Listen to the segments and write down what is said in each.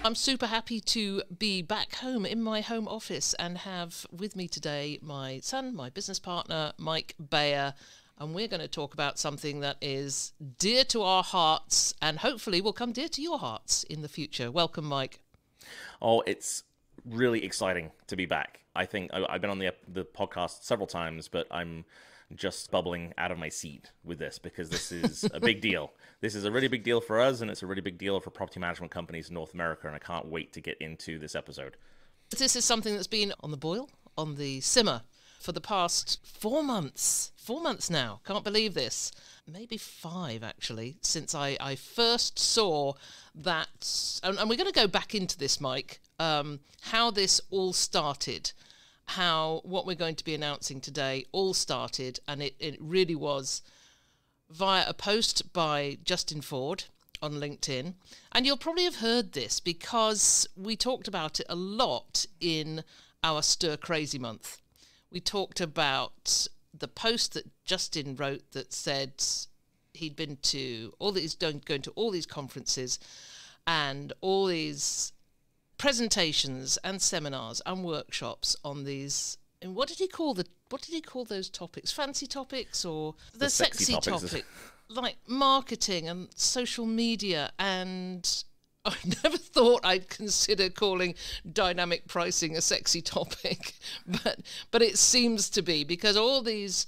I'm super happy to be back home in my home office and have with me today my son, my business partner, Mike Bayer, and we're going to talk about something that is dear to our hearts and hopefully will come dear to your hearts in the future. Welcome, Mike. Oh, it's really exciting to be back. I think I've been on the podcast several times, but I'm just bubbling out of my seat with this because this is a big deal. This is a really big deal for us, and it's a really big deal for property management companies in North America, and I can't wait to get into this episode. This is something that's been on the boil, on the simmer, for the past 4 months. 4 months now. Can't believe this. Maybe 5, actually, since I first saw that. And we're going to go back into this, Mike, how this all started. How what we're going to be announcing today all started, and it really was via a post by Justin Ford on LinkedIn. And you'll probably have heard this because we talked about it a lot in our Stir Crazy month. We talked about the post that Justin wrote that said he'd been to all these, going to all these conferences and all these presentations and seminars and workshops on these. And what did he call those topics? Fancy topics or the sexy topic, like marketing and social media? And I never thought I'd consider calling dynamic pricing a sexy topic, but it seems to be, because all these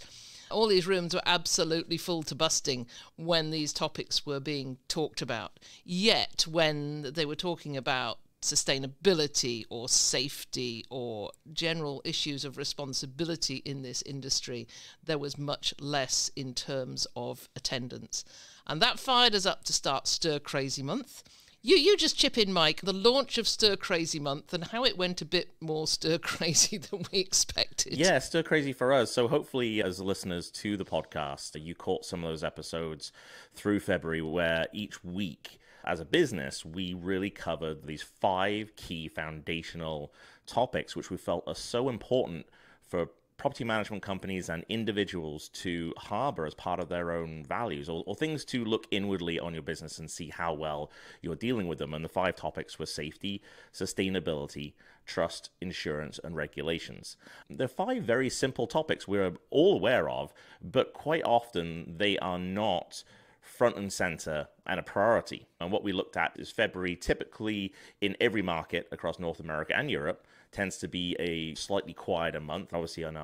rooms were absolutely full to busting when these topics were being talked about. Yet when they were talking about sustainability or safety or general issues of responsibility in this industry, there was much less in terms of attendance. And that fired us up to start Stir Crazy Month. You just chip in, Mike, the launch of Stir Crazy Month and how it went a bit more stir crazy than we expected. Yeah, stir crazy for us. So hopefully as listeners to the podcast, you caught some of those episodes through February where each week as a business, we really covered these 5 key foundational topics, which we felt are so important for property management companies and individuals to harbor as part of their own values, or things to look inwardly on your business and see how well you're dealing with them. And the 5 topics were safety, sustainability, trust, insurance, and regulations. They're 5 very simple topics we're all aware of, but quite often they are not front and center and a priority. And what we looked at is February, typically in every market across North America and Europe, tends to be a slightly quieter month. Obviously in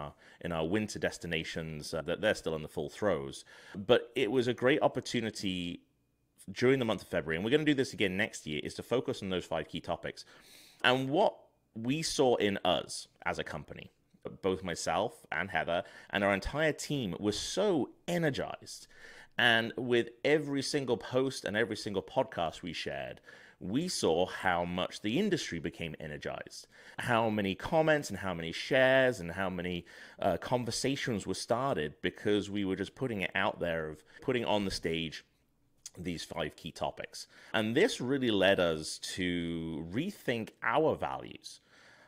our winter destinations, that they're still in the full throes. But it was a great opportunity during the month of February, and we're going to do this again next year, is to focus on those 5 key topics. And what we saw in us as a company, both myself and Heather and our entire team, was so energized. And with every single post and every single podcast we shared, we saw how much the industry became energized, how many comments and how many shares and how many conversations were started because we were just putting it out there, of putting on the stage these 5 key topics. And this really led us to rethink our values.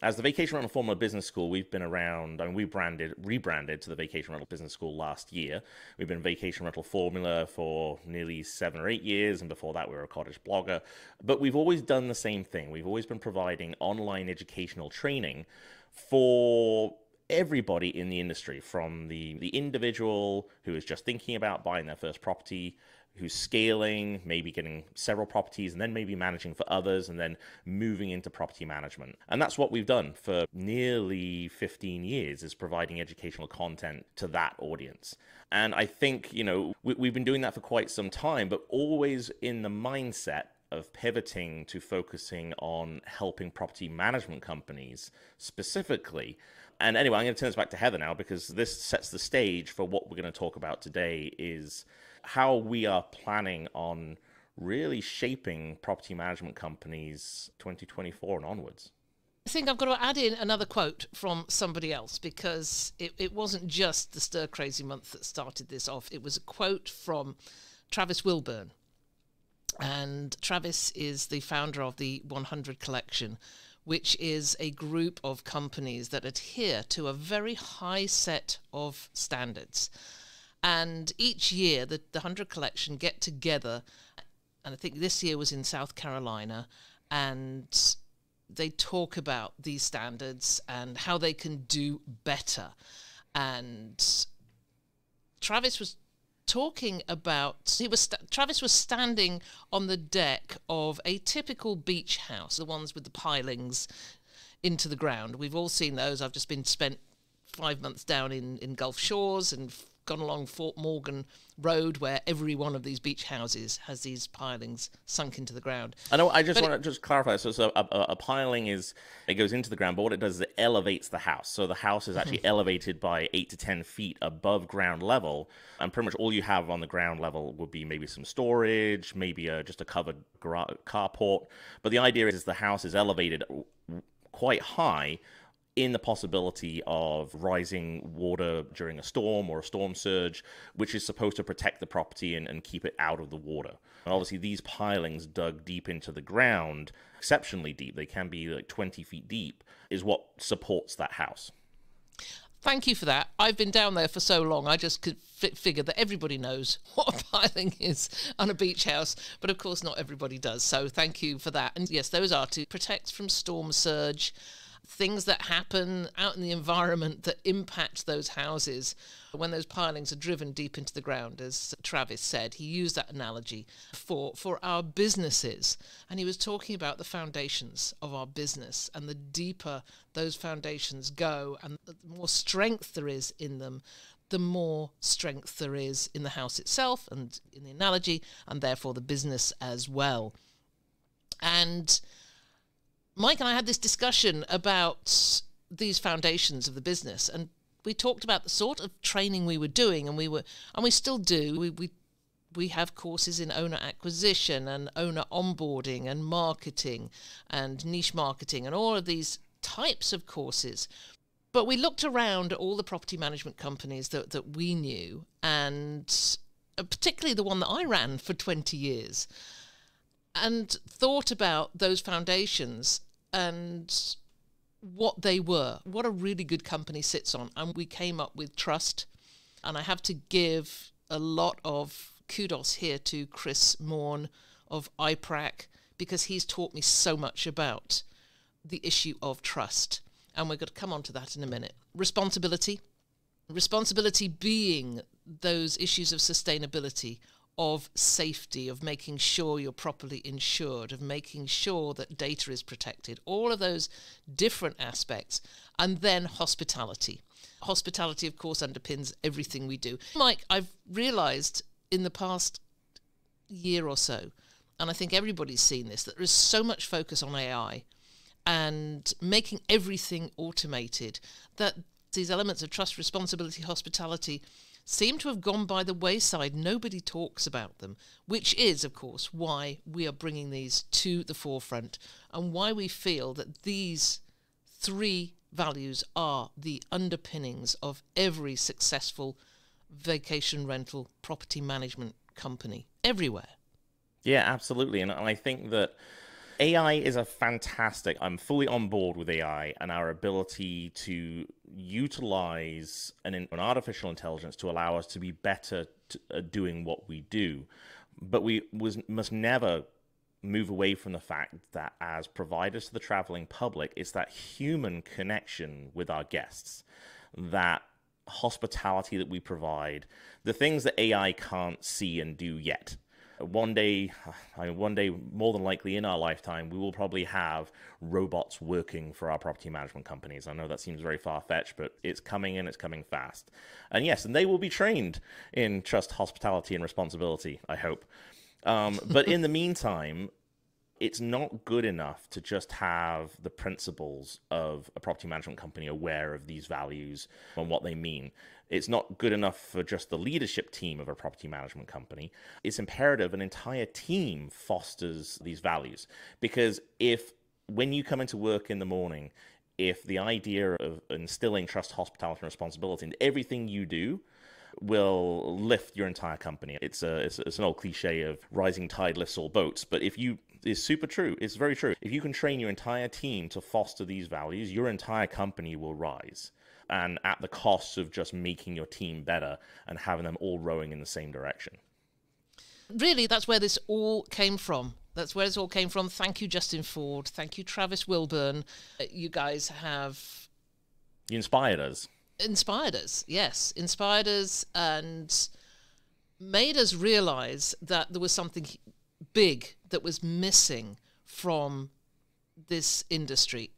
As the Vacation Rental Formula Business School, we've been around, and we rebranded to the Vacation Rental Business School last year. We've been Vacation Rental Formula for nearly 7 or 8 years, and before that we were a cottage blogger. But we've always done the same thing. We've always been providing online educational training for everybody in the industry, from the individual who is just thinking about buying their first property, who's scaling, maybe getting several properties, and then maybe managing for others, and then moving into property management. And that's what we've done for nearly 15 years, is providing educational content to that audience. And I think, we've been doing that for quite some time, but always in the mindset of pivoting to focusing on helping property management companies specifically. And anyway, I'm going to turn this back to Heather now, because this sets the stage for what we're going to talk about today, is how we are planning on really shaping property management companies 2024 and onwards. I think I've got to add in another quote from somebody else, because it wasn't just the Stir Crazy Month that started this off. It was a quote from Travis Wilburn. And Travis is the founder of the 100 Collection, which is a group of companies that adhere to a very high set of standards. And each year, the 100 Collection get together, and I think this year was in South Carolina, and they talk about these standards and how they can do better. And Travis was talking about, Travis was standing on the deck of a typical beach house, the ones with the pilings into the ground. We've all seen those. I've just spent 5 months down in Gulf Shores and gone along Fort Morgan Road, where every one of these beach houses has these pilings sunk into the ground. I know. I just want to just clarify. So a piling it goes into the ground, but what it does is it elevates the house. So the house is actually elevated by 8 to 10 feet above ground level, and pretty much all you have on the ground level would be maybe some storage, maybe just a covered carport. But the idea is the house is elevated quite high, in the possibility of rising water during a storm or a storm surge, which is supposed to protect the property and keep it out of the water. And obviously these pilings dug deep into the ground, exceptionally deep, they can be like 20 feet deep, is what supports that house. Thank you for that. I've been down there for so long, I just could figure that everybody knows what a piling is on a beach house, but of course not everybody does, so thank you for that. And yes, those are to protect from storm surge, things that happen out in the environment that impact those houses when those pilings are driven deep into the ground. As Travis said, he used that analogy for our businesses, and he was talking about the foundations of our business, and the deeper those foundations go and the more strength there is in them, the more strength there is in the house itself and in the analogy, and therefore the business as well. And Mike and I had this discussion about these foundations of the business, and we talked about the sort of training we were doing, and we still do. We have courses in owner acquisition and owner onboarding and marketing and niche marketing and all of these types of courses. But we looked around at all the property management companies that we knew, and particularly the one that I ran for 20 years. And thought about those foundations and what they were, what a really good company sits on. And we came up with trust. And I have to give a lot of kudos here to Chris Morn of IPRAC, because he's taught me so much about the issue of trust. And we're going to come on to that in a minute. Responsibility being those issues of sustainability, of safety, of making sure you're properly insured, of making sure that data is protected, all of those different aspects. And then hospitality. Hospitality, of course, underpins everything we do. Mike, I've realised in the past year or so, and I think everybody's seen this, that there is so much focus on AI and making everything automated, that these elements of trust, responsibility, hospitality seem to have gone by the wayside. Nobody talks about them, which is, of course, why we are bringing these to the forefront and why we feel that these three values are the underpinnings of every successful vacation rental property management company everywhere. Yeah, absolutely. And I think that AI is I'm fully on board with AI and our ability to utilize an artificial intelligence to allow us to be better at doing what we do. But we must never move away from the fact that as providers to the traveling public, it's that human connection with our guests, that hospitality that we provide, the things that AI can't see and do yet. One day, more than likely in our lifetime, we will probably have robots working for our property management companies. I know that seems very far-fetched, but it's coming and it's coming fast. And yes, and they will be trained in trust, hospitality, and responsibility, I hope. But in the meantime, it's not good enough to just have the principles of a property management company aware of these values and what they mean. It's not good enough for just the leadership team of a property management company. It's imperative an entire team fosters these values. Because when you come into work in the morning, if the idea of instilling trust, hospitality, and responsibility in everything you do will lift your entire company. It's an old cliche of rising tide lifts all boats, but it's super true. It's very true. If you can train your entire team to foster these values, your entire company will rise. And at the cost of just making your team better and having them all rowing in the same direction. Really, that's where this all came from. That's where it all came from. Thank you, Justin Ford. Thank you, Travis Wilburn. You guys have... You inspired us. Inspired us, yes. Inspired us and made us realize that there was something big that was missing from this industry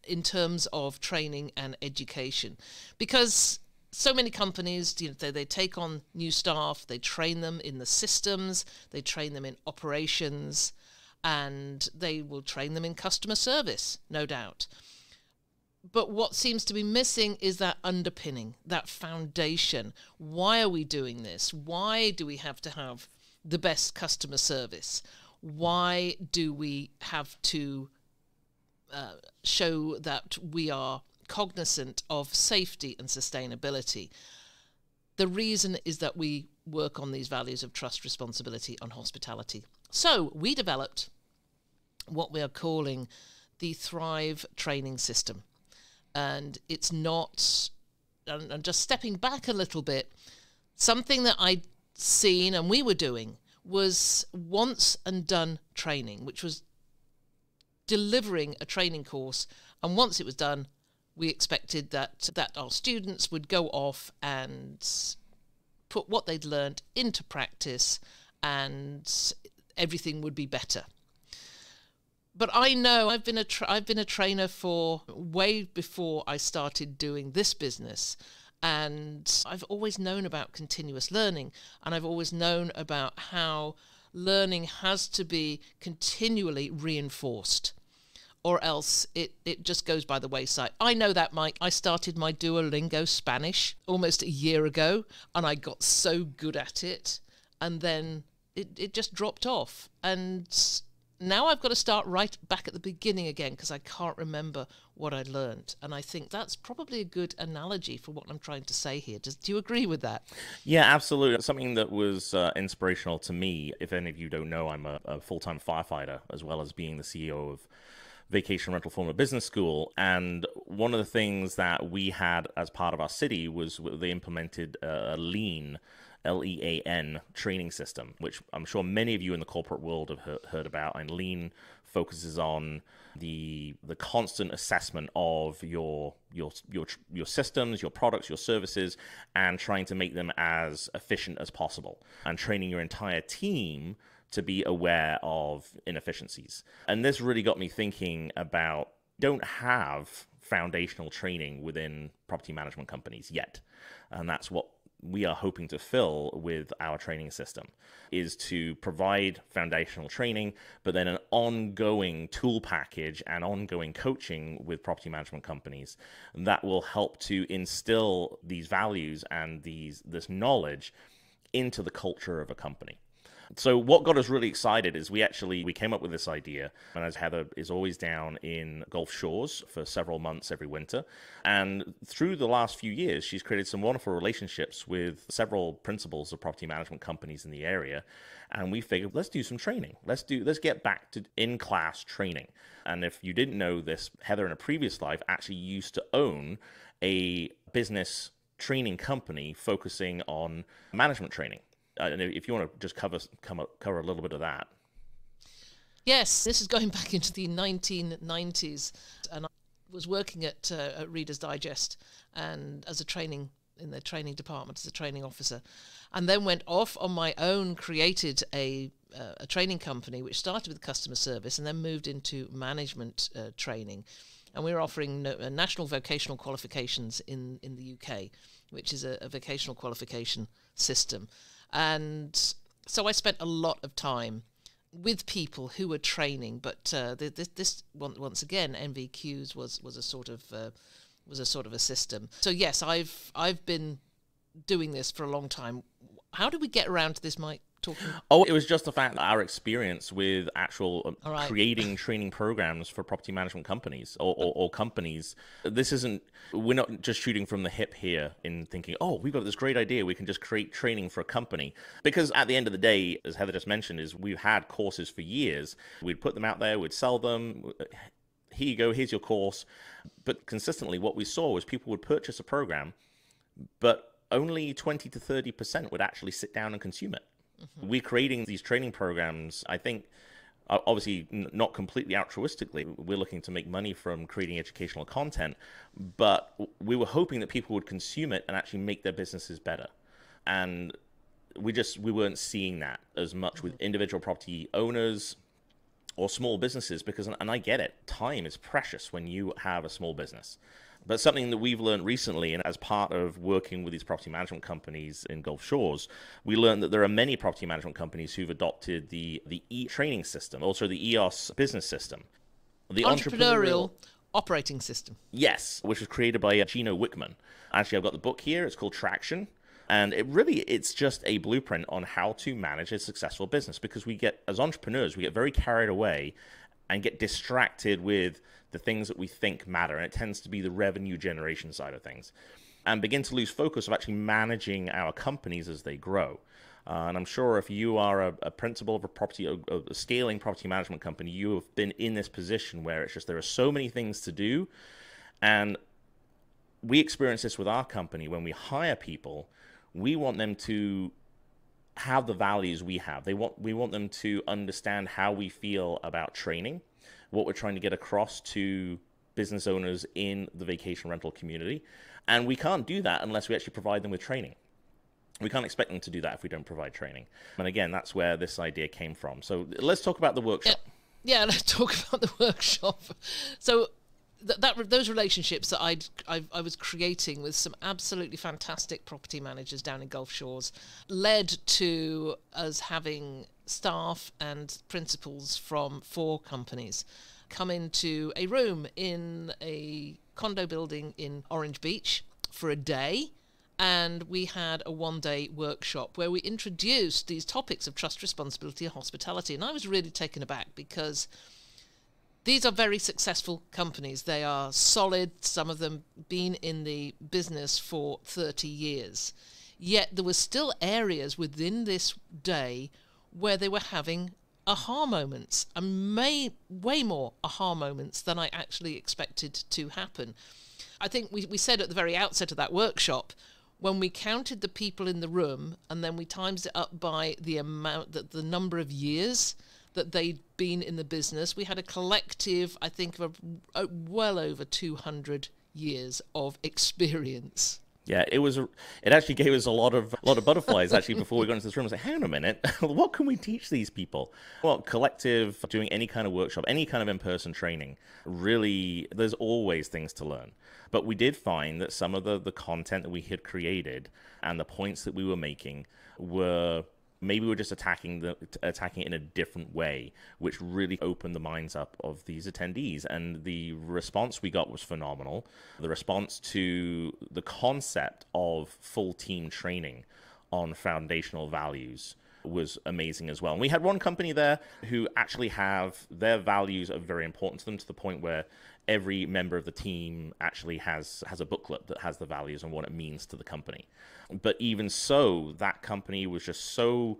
in terms of training and education. Because so many companies, they take on new staff, they train them in the systems, they train them in operations, and they will train them in customer service, no doubt. But what seems to be missing is that underpinning, that foundation. Why are we doing this? Why do we have to have the best customer service? Why do we have to show that we are cognizant of safety and sustainability? The reason is that we work on these values of trust, responsibility, and hospitality. So we developed what we are calling the Thrive training system. And it's not, and just stepping back a little bit, something that I'd seen and we were doing was once and done training, which was delivering a training course. And once it was done, we expected that our students would go off and put what they'd learned into practice and everything would be better. But I know I've been a trainer for way before I started doing this business, and I've always known about continuous learning, and I've always known about how learning has to be continually reinforced, or else it just goes by the wayside. I know that, Mike. I started my Duolingo Spanish almost a year ago, and I got so good at it, and then it just dropped off. And now I've got to start right back at the beginning again because I can't remember what I learned. And I think that's probably a good analogy for what I'm trying to say here. Do you agree with that? Yeah, absolutely. Something that was inspirational to me. If any of you don't know, I'm a full-time firefighter as well as being the CEO of Vacation Rental Former Business School. And one of the things that we had as part of our city was they implemented a lean LEAN training system, which I'm sure many of you in the corporate world have heard about. And lean focuses on the constant assessment of your systems, your products, your services, and trying to make them as efficient as possible, and training your entire team to be aware of inefficiencies. And this really got me thinking about, don't have foundational training within property management companies yet. And that's what we are hoping to fill with our training system, is to provide foundational training, but then an ongoing tool package and ongoing coaching with property management companies that will help to instill these values and this knowledge into the culture of a company. So what got us really excited is we came up with this idea, and as Heather is always down in Gulf Shores for several months every winter, and through the last few years, she's created some wonderful relationships with several principals of property management companies in the area, and we figured, let's do some training. Let's get back to in-class training. And if you didn't know this, Heather in a previous life actually used to own a business training company focusing on management training. And if you want to just cover a little bit of that. Yes, this is going back into the 1990s, and I was working at Reader's Digest and in the training department as a training officer, and then went off on my own, created a training company which started with customer service and then moved into management training. And we were offering national vocational qualifications in the UK, which is a vocational qualification system. And so I spent a lot of time with people who were training, but this once again, NVQs was a sort of a system. So yes, I've been doing this for a long time. How did we get around to this, Mike? Oh, it was just the fact that our experience with actual creating training programs for property management companies or companies. We're not just shooting from the hip here in thinking, oh, we've got this great idea, we can just create training for a company. Because at the end of the day, as Heather just mentioned, is we've had courses for years. We'd put them out there, we'd sell them. Here you go, here's your course. But consistently what we saw was people would purchase a program, but only 20 to 30% would actually sit down and consume it. Mm-hmm. We're creating these training programs, I think, Obviously, not completely altruistically. We're looking to make money from creating educational content, but we were hoping that people would consume it and actually make their businesses better. And we weren't seeing that as much with individual property owners or small businesses, because, and I get it, time is precious when you have a small business. But something that we've learned recently, and as part of working with these property management companies in Gulf Shores, we learned that there are many property management companies who've adopted the e-training system, also the EOS business system. The entrepreneurial operating system. Yes, which was created by Gino Wickman. Actually, I've got the book here. It's called Traction. And it's just a blueprint on how to manage a successful business, because as entrepreneurs, we get very carried away and get distracted with the things that we think matter. And it tends to be the revenue generation side of things, and begin to lose focus of actually managing our companies as they grow. And I'm sure if you are a principal of a scaling property management company, you have been in this position where it's just there are so many things to do. And we experience this with our company. When we hire people, we want them to have the values we have. We want them to understand how we feel about training, what we're trying to get across to business owners in the vacation rental community. And we can't do that unless we actually provide them with training. We can't expect them to do that if we don't provide training. And again, that's where this idea came from. So let's talk about the workshop. Yeah, let's talk about the workshop. So those relationships that I was creating with some absolutely fantastic property managers down in Gulf Shores led to us having staff and principals from 4 companies come into a room in a condo building in Orange Beach for a day. And we had a 1-day workshop where we introduced these topics of trust, responsibility, and hospitality. And I was really taken aback, because these are very successful companies. They are solid, some of them been in the business for 30 years. Yet there were still areas within this day where they were having aha moments, and way more aha moments than I actually expected to happen. I think we said at the very outset of that workshop, when we counted the people in the room and then we times it up by the the number of years that they'd been in the business, we had a collective, I think, of well over 200 years of experience. Yeah, it actually gave us a lot of butterflies actually before we got into this room. I was like, hang on a minute, what can we teach these people? Well, collective, doing any kind of workshop, any kind of in-person training, really, there's always things to learn. But we did find that some of the content that we had created and the points that we were making were maybe we're just attacking it in a different way, which really opened the minds up of these attendees. And the response we got was phenomenal. The response to the concept of full team training on foundational values was amazing as well. And we had one company there who actually have their values are very important to them, to the point where every member of the team actually has a booklet that has the values and what it means to the company. But even so, that company was just so,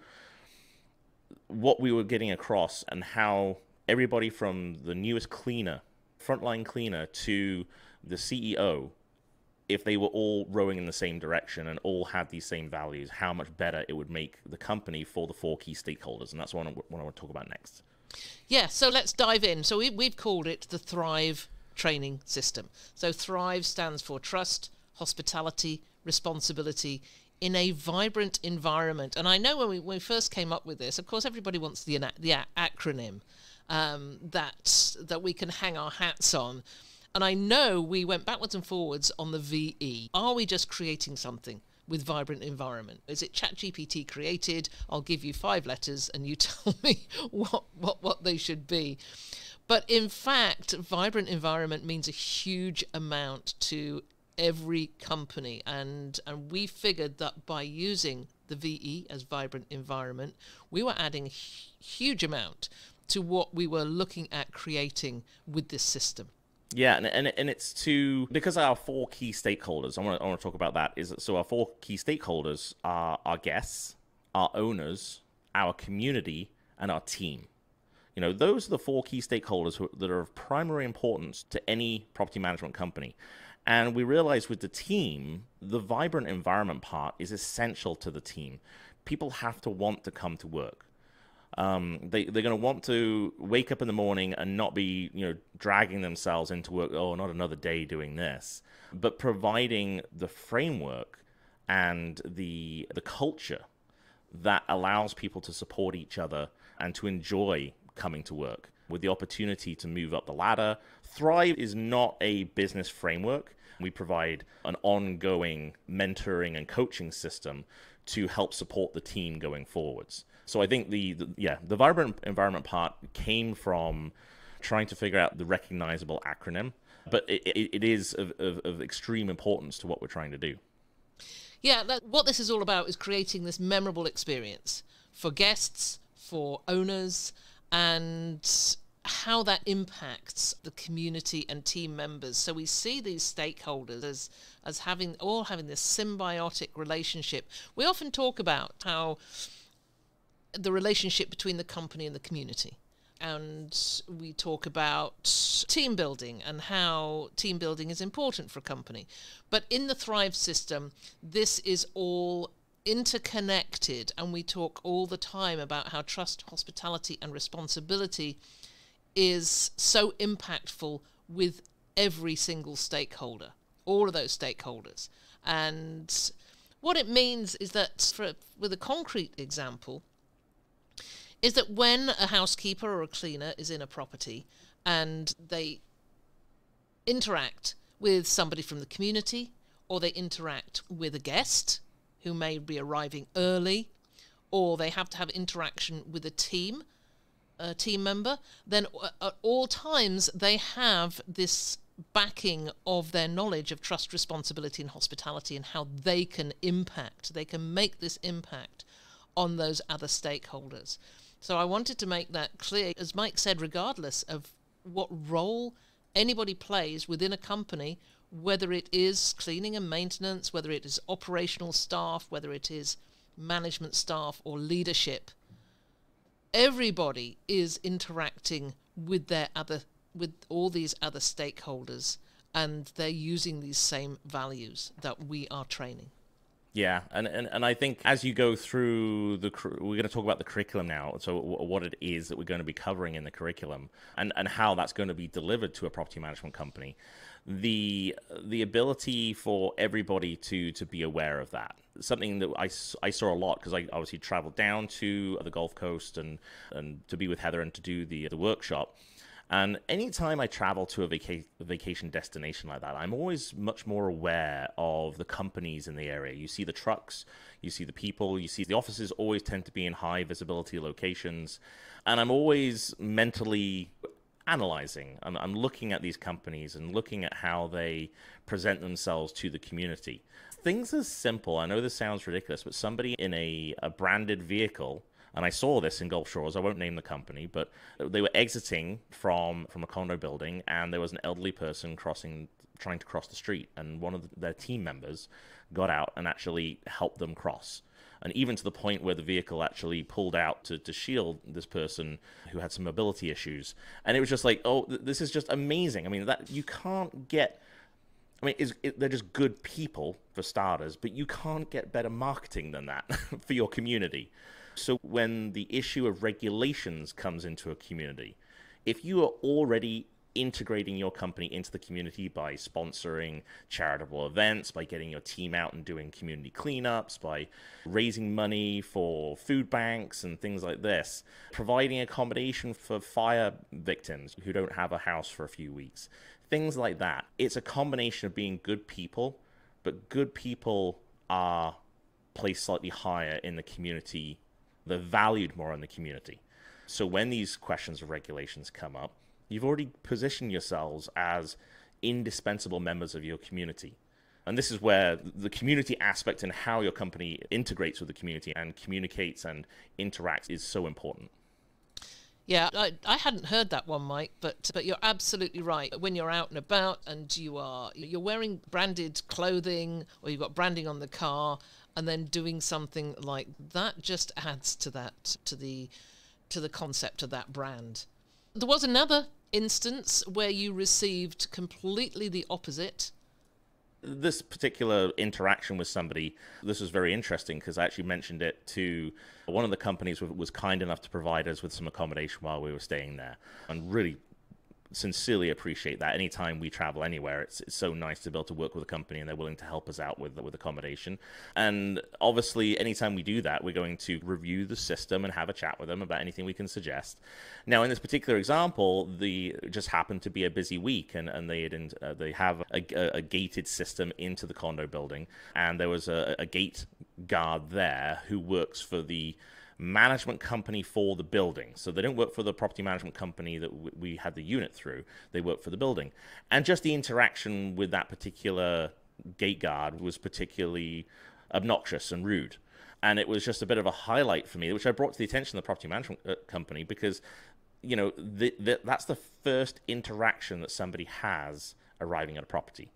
what we were getting across, and how everybody from the newest cleaner, frontline cleaner, to the CEO, if they were all rowing in the same direction and all had these same values, how much better it would make the company for the 4 key stakeholders. And that's what I want to talk about next. Yeah, so let's dive in. So we've called it the Thrive training system. So Thrive stands for trust, hospitality, responsibility in a vibrant environment. And I know when we first came up with this, of course, everybody wants the acronym that we can hang our hats on. And I know we went backwards and forwards on the VE. Are we just creating something with vibrant environment? Is it ChatGPT created? I'll give you 5 letters and you tell me what they should be. But in fact, vibrant environment means a huge amount to every company. And we figured that by using the VE as vibrant environment, we were adding a huge amount to what we were looking at creating with this system. Yeah, and it's because our 4 key stakeholders, I want to talk about that, so our 4 key stakeholders are our guests, our owners, our community, and our team. You know, those are the 4 key stakeholders that are of primary importance to any property management company. And we realized with the team, the vibrant environment part is essential to the team. People have to want to come to work. They're going to want to wake up in the morning and not be, dragging themselves into work. Oh, not another day doing this, but providing the framework and the culture that allows people to support each other and to enjoy coming to work with the opportunity to move up the ladder. Thrive is not a business framework. We provide an ongoing mentoring and coaching system to help support the team going forwards. So I think the vibrant environment part came from trying to figure out the recognizable acronym, but it is of extreme importance to what we're trying to do. Yeah, what this is all about is creating this memorable experience for guests, for owners, and how that impacts the community and team members. So we see these stakeholders as having this symbiotic relationship. We often talk about how the relationship between the company and the community. And we talk about team building and how team building is important for a company. But in the Thrive system, this is all interconnected, and we talk all the time about how trust, hospitality, and responsibility is so impactful with every single stakeholder, all of those stakeholders. And what it means is that, with a concrete example, is that when a housekeeper or a cleaner is in a property and they interact with somebody from the community, or they interact with a guest who may be arriving early, or they have to have interaction with a team member, then at all times they have this backing of their knowledge of trust, responsibility, and hospitality, and how they can make this impact on those other stakeholders. So I wanted to make that clear, as Mike said, regardless of what role anybody plays within a company, whether it is cleaning and maintenance, whether it is operational staff, whether it is management staff or leadership, everybody is interacting with all these other stakeholders, and they're using these same values that we are training. Yeah, and I think as you go through we're going to talk about the curriculum now, so what it is that we're going to be covering in the curriculum, and how that's going to be delivered to a property management company. The ability for everybody to be aware of that. Something that I saw a lot, because I obviously traveled down to the Gulf Coast and to be with Heather and to do the workshop. And anytime I travel to a vacation destination like that, I'm always much more aware of the companies in the area. You see the trucks, you see the people, you see the offices always tend to be in high visibility locations. And I'm always mentally analyzing. I'm looking at these companies and looking at how they present themselves to the community. Things as simple, I know this sounds ridiculous, but somebody in a branded vehicle, and I saw this in Gulf Shores, I won't name the company, but they were exiting from a condo building, and there was an elderly person trying to cross the street, and one of their team members got out and actually helped them cross. And even to the point where the vehicle actually pulled out to shield this person who had some mobility issues. And it was just like, oh, this is just amazing. I mean, that you can't get... I mean, they're just good people, for starters, but you can't get better marketing than that for your community. So when the issue of regulations comes into a community, if you are already integrating your company into the community by sponsoring charitable events, by getting your team out and doing community cleanups, by raising money for food banks and things like this, providing accommodation for fire victims who don't have a house for a few weeks, things like that. It's a combination of being good people, but good people are placed slightly higher in the community. They're valued more in the community. So when these questions of regulations come up, you've already positioned yourselves as indispensable members of your community. And this is where the community aspect and how your company integrates with the community and communicates and interacts is so important. Yeah, I hadn't heard that one, Mike, but you're absolutely right. When you're out and about and you're wearing branded clothing, or you've got branding on the car, and then doing something like that just adds to the concept of that brand. There was another instance where you received completely the opposite this particular interaction with somebody, this was very interesting because I actually mentioned it to one of the companies who was kind enough to provide us with some accommodation while we were staying there, and really sincerely appreciate that. Anytime we travel anywhere, it's so nice to be able to work with a company and they're willing to help us out with accommodation. And obviously, anytime we do that, we're going to review the system and have a chat with them about anything we can suggest. Now, in this particular example, it just happened to be a busy week, and they have a gated system into the condo building, and there was a gate guard there who works for the management company for the building. So they don't work for the property management company that we had the unit through. They work for the building. And just the interaction with that particular gate guard was particularly obnoxious and rude. And it was just a bit of a highlight for me, which I brought to the attention of the property management company, because, you know, that's the first interaction that somebody has arriving at a property.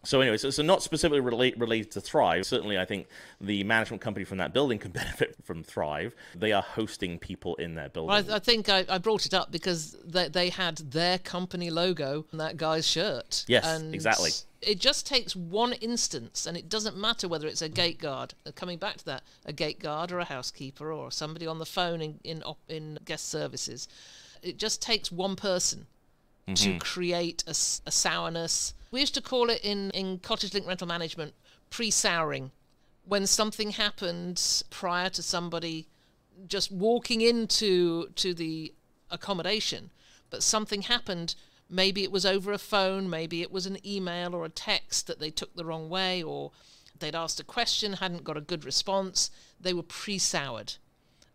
So anyway, so not specifically related to Thrive. Certainly, I think the management company from that building can benefit from Thrive. They are hosting people in their building. Well, I think I brought it up because they had their company logo on that guy's shirt. Yes, and exactly. It just takes one instance, and it doesn't matter whether it's a gate guard. Coming back to that, a gate guard or a housekeeper or somebody on the phone in guest services. It just takes one person to create a sourness. We used to call it in cottage link rental management pre-souring, when something happened prior to somebody just walking into the accommodation, but something happened. Maybe it was over a phone, maybe it was an email or a text that they took the wrong way, or they'd asked a question, hadn't got a good response. They were pre-soured,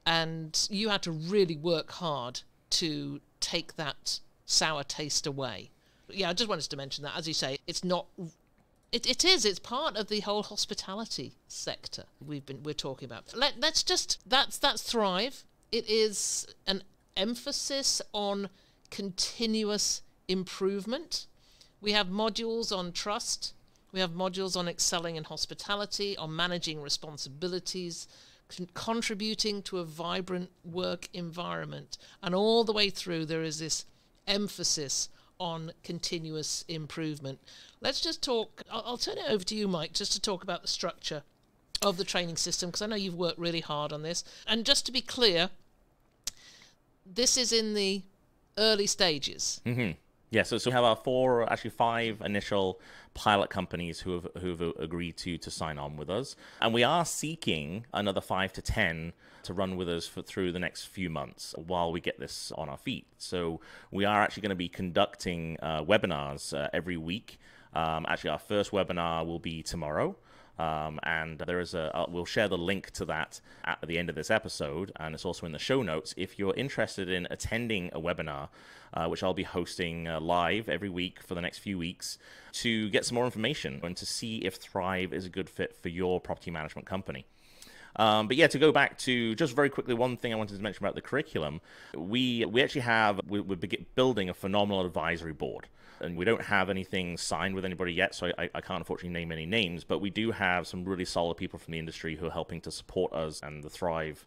and you had to really work hard to take that sour taste away. Yeah, I just wanted to mention that. As you say, it's not. It's part of the whole hospitality sector we're talking about. That's Thrive. It is an emphasis on continuous improvement. We have modules on trust. We have modules on excelling in hospitality, on managing responsibilities, contributing to a vibrant work environment, and all the way through there is this emphasis on continuous improvement. Let's just talk. I'll turn it over to you, Mike, just to talk about the structure of the training system, because I know you've worked really hard on this. And just to be clear, this is in the early stages. Mm-hmm. Yeah, so we have our five initial pilot companies who've agreed to sign on with us, and we are seeking another 5 to 10 to run with us through the next few months while we get this on our feet. So we are actually going to be conducting webinars every week. Actually, our first webinar will be tomorrow. And there is we'll share the link to that at the end of this episode, and it's also in the show notes. If you're interested in attending a webinar, which I'll be hosting live every week for the next few weeks, to get some more information and to see if Thrive is a good fit for your property management company. But yeah, to go back to just very quickly, one thing I wanted to mention about the curriculum, we're building a phenomenal advisory board. And we don't have anything signed with anybody yet, so I can't unfortunately name any names, but we do have some really solid people from the industry who are helping to support us and the Thrive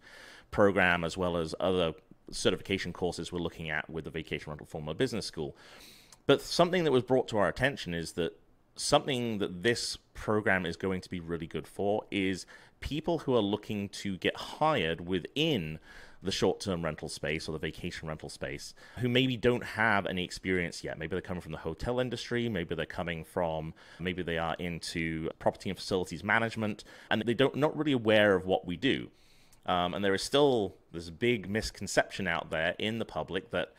program, as well as other certification courses we're looking at with the Vacation Rental Formula Business School. But something that was brought to our attention is that something that this program is going to be really good for is people who are looking to get hired within the short-term rental space or the vacation rental space, who maybe don't have any experience yet. Maybe they're coming from the hotel industry, maybe they are into property and facilities management, and they're not really aware of what we do. And there is still this big misconception out there in the public that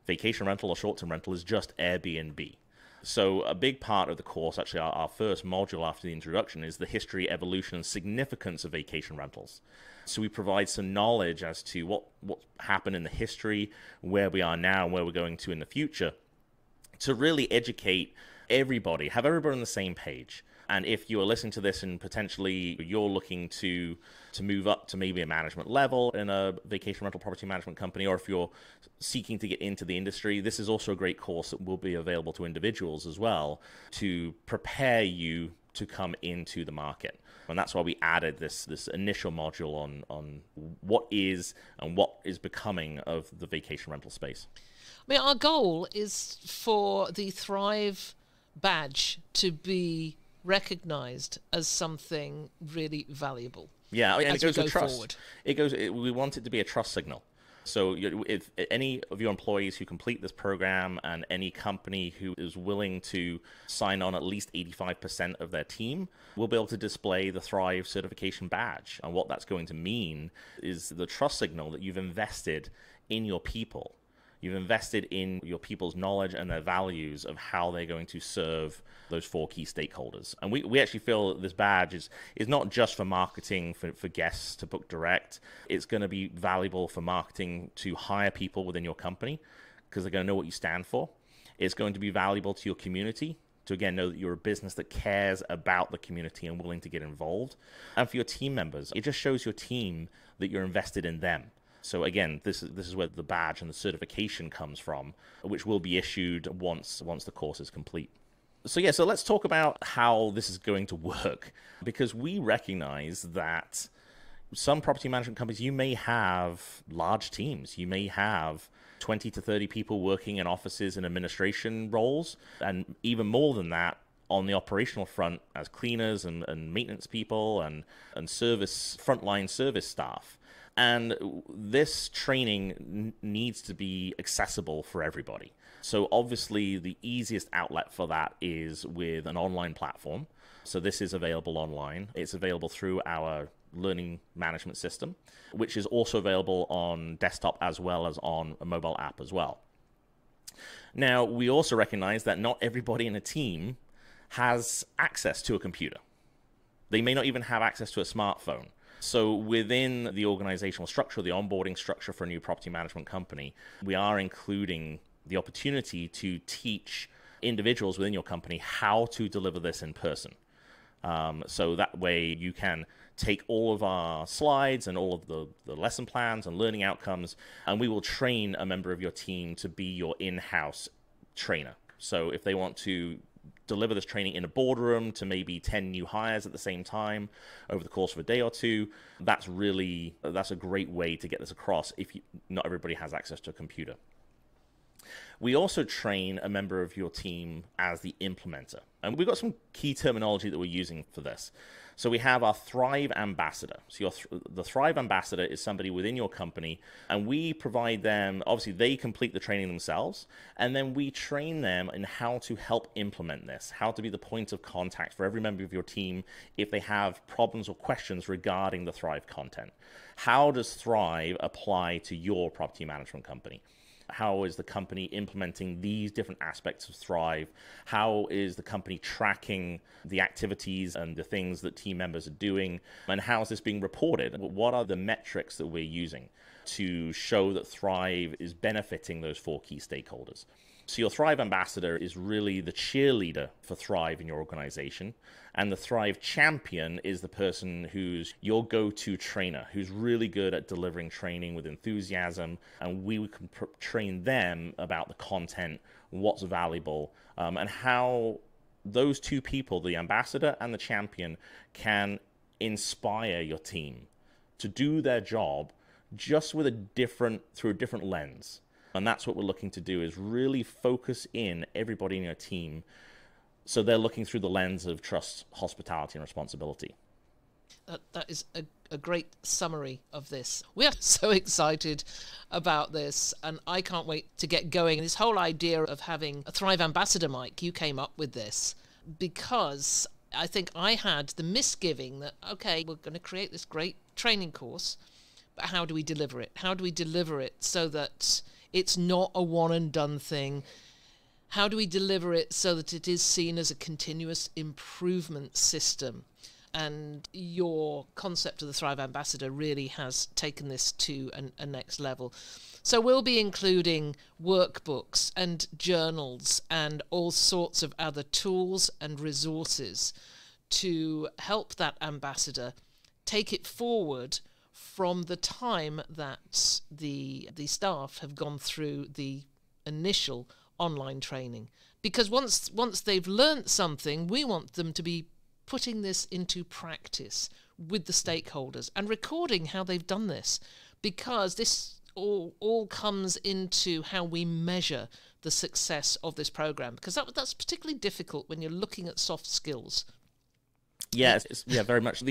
vacation rental or short-term rental is just Airbnb. So a big part of the course, actually our first module after the introduction, is the history, evolution, and significance of vacation rentals. So we provide some knowledge as to what happened in the history, where we are now, and where we're going to in the future, to really educate everybody, have everybody on the same page. And if you are listening to this and potentially you're looking to move up to maybe a management level in a vacation rental property management company, or if you're seeking to get into the industry, this is also a great course that will be available to individuals as well to prepare you to come into the market. And that's why we added this initial module on what is and what is becoming of the vacation rental space. I mean, our goal is for the Thrive badge to be recognized as something really valuable. Yeah, and as it goes we with go trust. forward. We want it to be a trust signal. So if any of your employees who complete this program and any company who is willing to sign on at least 85% of their team will be able to display the Thrive certification badge. And what that's going to mean is the trust signal that you've invested in your people. You've invested in your people's knowledge and their values of how they're going to serve those 4 key stakeholders. And we actually feel that this badge is not just for marketing for guests to book direct. It's going to be valuable for marketing to hire people within your company because they're going to know what you stand for. It's going to be valuable to your community to, again, know that you're a business that cares about the community and willing to get involved. And for your team members, it just shows your team that you're invested in them. So again, this is where the badge and the certification comes from, which will be issued once the course is complete. So let's talk about how this is going to work, because we recognize that some property management companies, you may have large teams. You may have 20 to 30 people working in offices and administration roles, and even more than that on the operational front as cleaners and maintenance people and frontline service staff. And this training needs to be accessible for everybody. So obviously the easiest outlet for that is with an online platform. So this is available online. It's available through our learning management system, which is also available on desktop as well as on a mobile app as well. Now, we also recognize that not everybody in a team has access to a computer. They may not even have access to a smartphone. So within the organizational structure, the onboarding structure for a new property management company, we are including the opportunity to teach individuals within your company how to deliver this in person. So that way you can take all of our slides and all of the lesson plans and learning outcomes, and we will train a member of your team to be your in-house trainer. So if they want to deliver this training in a boardroom to maybe 10 new hires at the same time over the course of a day or two, that's a great way to get this across if not everybody has access to a computer. We also train a member of your team as the implementer. And we've got some key terminology that we're using for this. So we have our Thrive Ambassador. So the Thrive Ambassador is somebody within your company, and we provide them, obviously they complete the training themselves, and then we train them in how to help implement this, how to be the point of contact for every member of your team if they have problems or questions regarding the Thrive content. How does Thrive apply to your property management company? How is the company implementing these different aspects of Thrive? How is the company tracking the activities and the things that team members are doing? And how is this being reported? What are the metrics that we're using to show that Thrive is benefiting those 4 key stakeholders? So your Thrive Ambassador is really the cheerleader for Thrive in your organization. And the Thrive Champion is the person who's your go-to trainer, who's really good at delivering training with enthusiasm. And we can train them about the content, what's valuable, and how those 2 people, the ambassador and the champion, can inspire your team to do their job just with through a different lens. And that's what we're looking to do, is really focus in everybody in your team so they're looking through the lens of trust, hospitality, and responsibility. That is a great summary of this. We are so excited about this, and I can't wait to get going. This whole idea of having a Thrive Ambassador, Mike, you came up with this because I think I had the misgiving that, okay, we're going to create this great training course, but how do we deliver it? How do we deliver it so that it's not a one and done thing? How do we deliver it so that it is seen as a continuous improvement system? And your concept of the Thrive Ambassador really has taken this to a next level. So we'll be including workbooks and journals and all sorts of other tools and resources to help that ambassador take it forward from the time that the staff have gone through the initial online training. Because once they've learnt something, we want them to be putting this into practice with the stakeholders and recording how they've done this, because this all comes into how we measure the success of this program, because that's particularly difficult when you're looking at soft skills. Yeah, very much.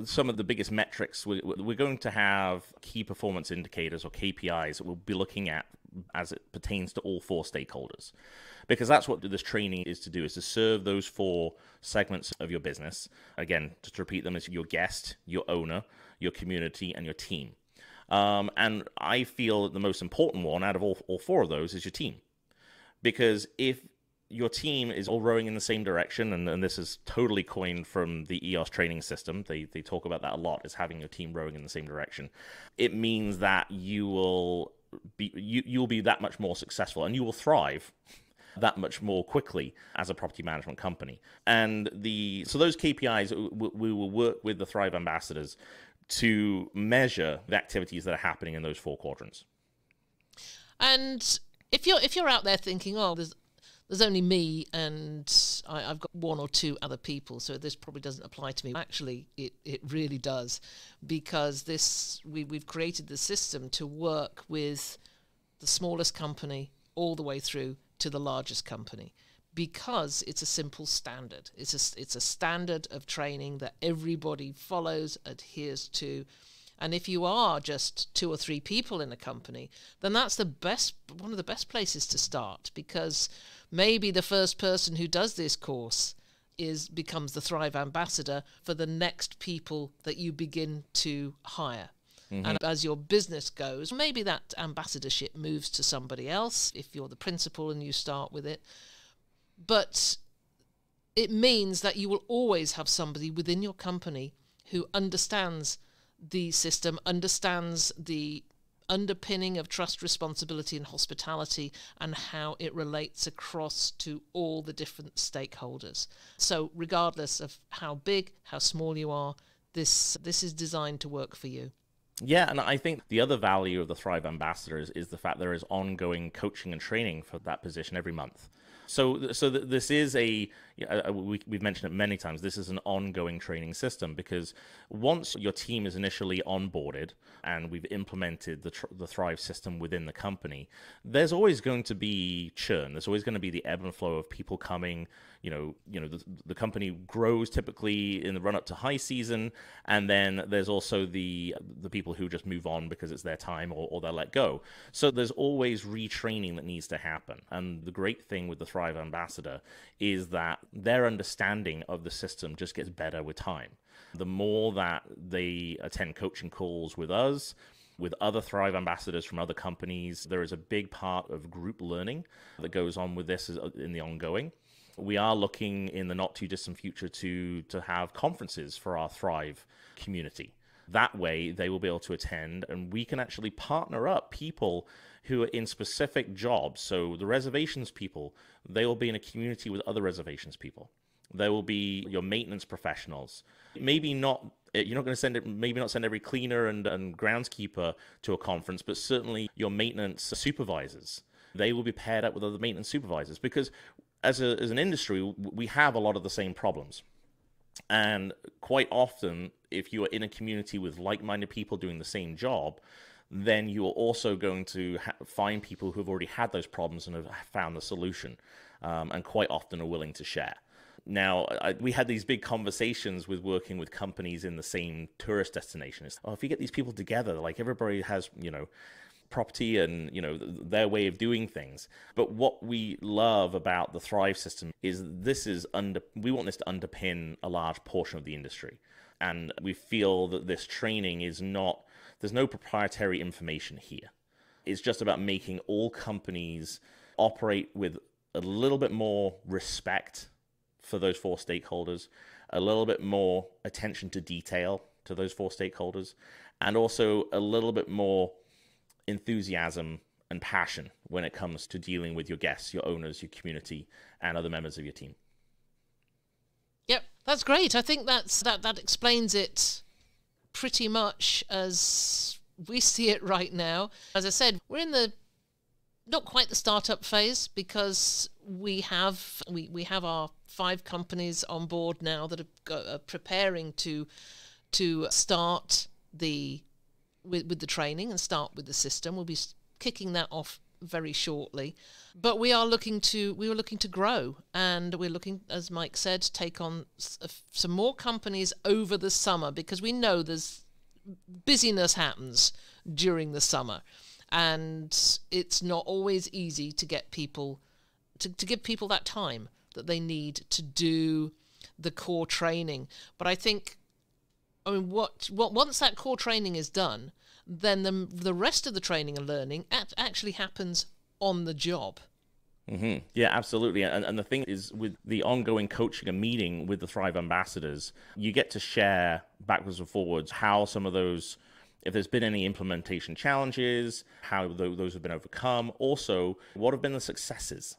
Some of the biggest metrics, we're going to have key performance indicators or KPIs that we'll be looking at as it pertains to all 4 stakeholders. Because that's what this training is to do, is to serve those 4 segments of your business. Again, just to repeat them, is your guest, your owner, your community, and your team. And I feel that the most important one out of all 4 of those is your team. Because if your team is all rowing in the same direction, and this is totally coined from the EOS training system. They talk about that a lot, is having your team rowing in the same direction. It means that you'll be that much more successful, and you will thrive that much more quickly as a property management company. And so those KPIs, we will work with the Thrive ambassadors to measure the activities that are happening in those 4 quadrants. And if you're out there thinking, oh, there's only me and I've got 1 or 2 other people, so this probably doesn't apply to me. Actually, it really does, because we've created the system to work with the smallest company all the way through to the largest company, because it's a simple standard. It's a standard of training that everybody follows, adheres to. And if you are just 2 or 3 people in a company, then that's one of the best places to start, because maybe the first person who does this course becomes the Thrive ambassador for the next people that you begin to hire. Mm-hmm. And as your business goes, maybe that ambassadorship moves to somebody else if you're the principal and you start with it. But it means that you will always have somebody within your company who understands the system, understands the underpinning of trust, responsibility, and hospitality, and how it relates across to all the different stakeholders. So regardless of how big, how small you are, this is designed to work for you. Yeah, and I think the other value of the Thrive Ambassadors is the fact there is ongoing coaching and training for that position every month. So this is we've mentioned it many times, this is an ongoing training system, because once your team is initially onboarded and we've implemented the Thrive system within the company, there's always going to be churn. There's always going to be the ebb and flow of people coming. The company grows typically in the run up to high season, and then there's also the people who just move on because it's their time or they're let go. So there's always retraining that needs to happen. And the great thing with the Thrive Ambassador is that their understanding of the system just gets better with time. The more that they attend coaching calls with us, with other Thrive ambassadors from other companies, there is a big part of group learning that goes on with this in the ongoing. We are looking in the not too distant future to have conferences for our Thrive community. That way they will be able to attend, and we can actually partner up people who are in specific jobs. So the reservations people, they will be in a community with other reservations people. There will be your maintenance professionals. Maybe not, you're not going to maybe not send every cleaner and groundskeeper to a conference, but certainly your maintenance supervisors. They will be paired up with other maintenance supervisors, because as an industry, we have a lot of the same problems. And quite often, if you are in a community with like-minded people doing the same job, then you are also going to find people who have already had those problems and have found the solution, and quite often are willing to share. Now, we had these big conversations with working with companies in the same tourist destinations. Oh, if you get these people together, like everybody has, property and, their way of doing things. But what we love about the Thrive system is we want this to underpin a large portion of the industry. And we feel that this training there's no proprietary information here. It's just about making all companies operate with a little bit more respect for those 4 stakeholders, a little bit more attention to detail to those 4 stakeholders, and also a little bit more enthusiasm and passion when it comes to dealing with your guests, your owners, your community, and other members of your team. Yep, that's great. I think that explains it pretty much as we see it right now. As I said, we're in not quite the startup phase, because we have our 5 companies on board now that are preparing to start the with the training and start with the system. We'll be kicking that off very shortly, but we were looking to grow, and we're looking, as Mike said, take on some more companies over the summer, because we know there's busyness happens during the summer, and it's not always easy to get people to give people that time that they need to do the core training. But I think, what once that core training is done, then the rest of the training and learning actually happens on the job. Mm-hmm. Yeah, absolutely. And the thing is, with the ongoing coaching and meeting with the Thrive ambassadors, you get to share backwards and forwards how some of those, if there's been any implementation challenges, how those have been overcome. Also, what have been the successes?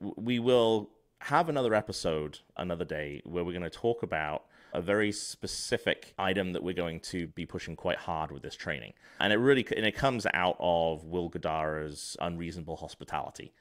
We will have another episode another day where we're going to talk about a very specific item that we're going to be pushing quite hard with this training. And it comes out of Will Guidara's Unreasonable Hospitality.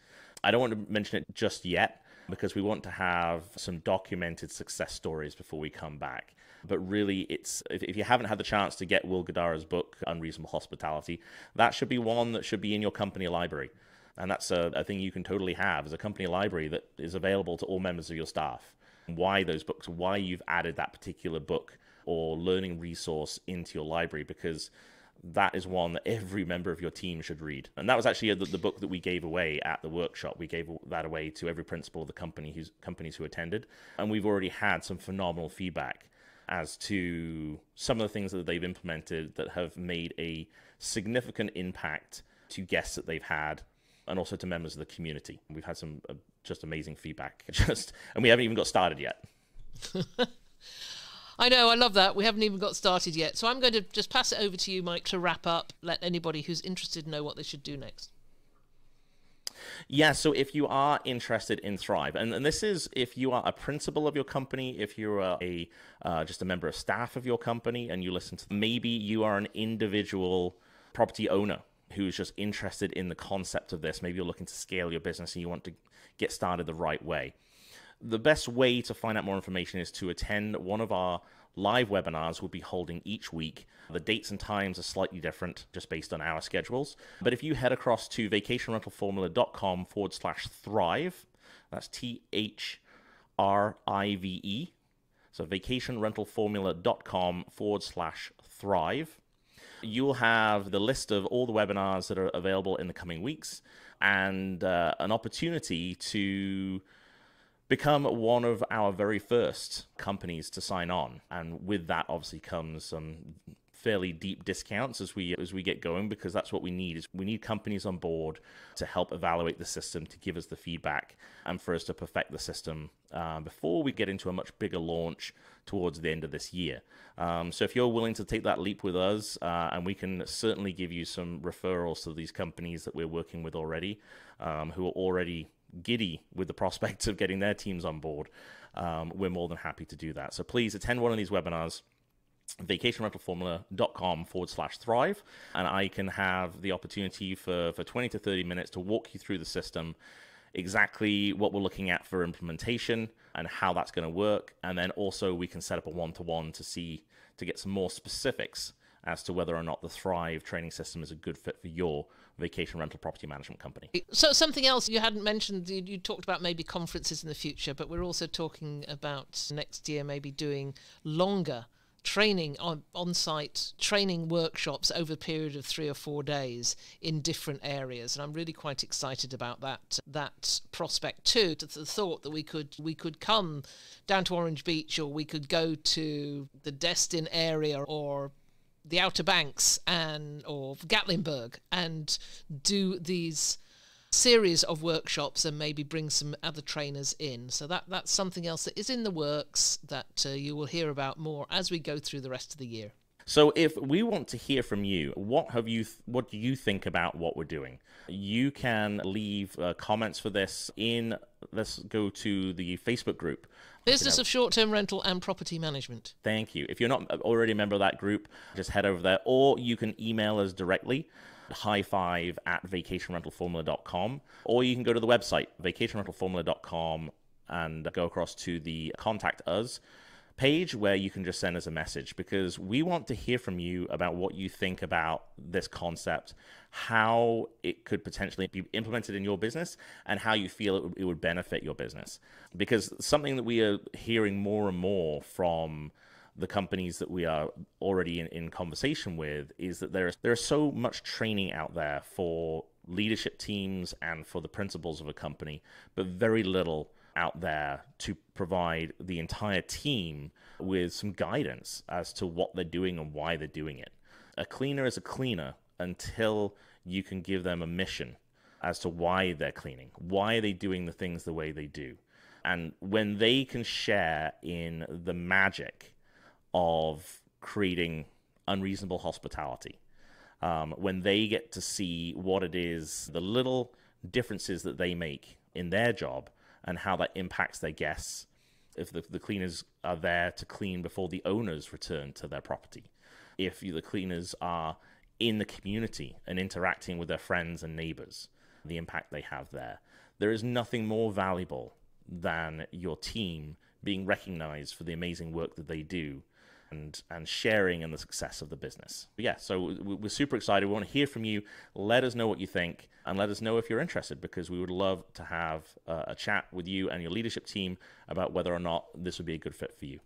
I don't want to mention it just yet, because we want to have some documented success stories before we come back. But really, if you haven't had the chance to get Will Guidara's book, Unreasonable Hospitality, that should be one that should be in your company library. And that's a thing you can totally have as a company library that is available to all members of your staff. Why those books, why you've added that particular book or learning resource into your library, because that is one that every member of your team should read. And that was actually the book that we gave away at the workshop. We gave that away to every principal of the companies who attended. And we've already had some phenomenal feedback as to some of the things that they've implemented that have made a significant impact to guests that they've had, and also to members of the community. We've had some just amazing feedback, and we haven't even got started yet. I know, I love that. We haven't even got started yet. So I'm going to just pass it over to you, Mike, to wrap up. Let anybody who's interested know what they should do next. Yeah, so if you are interested in Thrive, and this is if you are a principal of your company, if you're just a member of staff of your company, and you listen to, maybe you are an individual property owner who's just interested in the concept of this. Maybe you're looking to scale your business and you want to get started the right way. The best way to find out more information is to attend one of our live webinars we'll be holding each week. The dates and times are slightly different just based on our schedules. But if you head across to vacationrentalformula.com/thrive, that's THRIVE. So vacationrentalformula.com/thrive. You'll have the list of all the webinars that are available in the coming weeks, and an opportunity to become one of our very first companies to sign on. And with that, obviously, comes some fairly deep discounts as we get going, because that's what we need. We need companies on board to help evaluate the system, to give us the feedback, and for us to perfect the system before we get into a much bigger launch towards the end of this year. So if you're willing to take that leap with us, and we can certainly give you some referrals to these companies that we're working with already, who are already giddy with the prospect of getting their teams on board, we're more than happy to do that. So please attend one of these webinars, vacationrentalformula.com/thrive, and I can have the opportunity for 20 to 30 minutes to walk you through the system, exactly what we're looking at for implementation and how that's going to work. And then also we can set up a one-to-one to get some more specifics as to whether or not the Thrive training system is a good fit for your vacation rental property management company. So something else you hadn't mentioned, you talked about maybe conferences in the future, but we're also talking about next year maybe doing longer training on-site training workshops over a period of 3 or 4 days in different areas, and I'm really quite excited about that prospect too. To the thought that we could come down to Orange Beach, or we could go to the Destin area or the Outer Banks or Gatlinburg and do these series of workshops and maybe bring some other trainers in. So that's something else that is in the works that you will hear about more as we go through the rest of the year. So if we want to hear from you, what do you think about what we're doing? You can leave comments for this let's go to the Facebook group. Business of Short-Term Rental and Property Management. Thank you. If you're not already a member of that group, just head over there, or you can email us directly, high5@vacationrentalformula.com, or you can go to the website, vacationrentalformula.com, and go across to the Contact Us page where you can just send us a message, because we want to hear from you about what you think about this concept, how it could potentially be implemented in your business, and how you feel it would benefit your business. Because something that we are hearing more and more from the companies that we are already in conversation with is that there is so much training out there for leadership teams and for the principals of a company, but very little out there to provide the entire team with some guidance as to what they're doing and why they're doing it. A cleaner is a cleaner until you can give them a mission as to why they're cleaning. Why are they doing the things the way they do? And when they can share in the magic of creating unreasonable hospitality, when they get to see what it is, the little differences that they make in their job, and how that impacts their guests, if the cleaners are there to clean before the owners return to their property, if the cleaners are in the community and interacting with their friends and neighbors, the impact they have there. There is nothing more valuable than your team being recognized for the amazing work that they do, and sharing in the success of the business. But yeah, so we're super excited. We want to hear from you. Let us know what you think, and let us know if you're interested, because we would love to have a chat with you and your leadership team about whether or not this would be a good fit for you.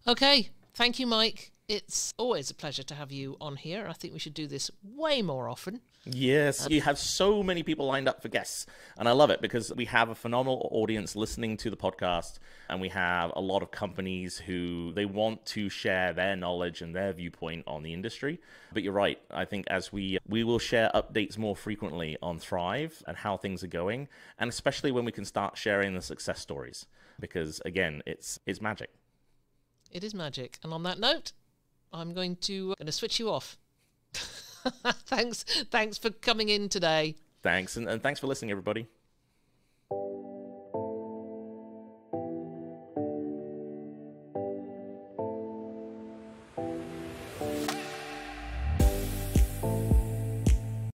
Okay. Thank you, Mike. It's always a pleasure to have you on here. I think we should do this way more often. Yes, you have so many people lined up for guests, and I love it because we have a phenomenal audience listening to the podcast, and we have a lot of companies who they want to share their knowledge and their viewpoint on the industry. But you're right. I think as we will share updates more frequently on Thrive and how things are going, and especially when we can start sharing the success stories, because again, it's magic. It is magic. And on that note, I'm going to switch you off. Thanks for coming in today. Thanks, and thanks for listening, everybody.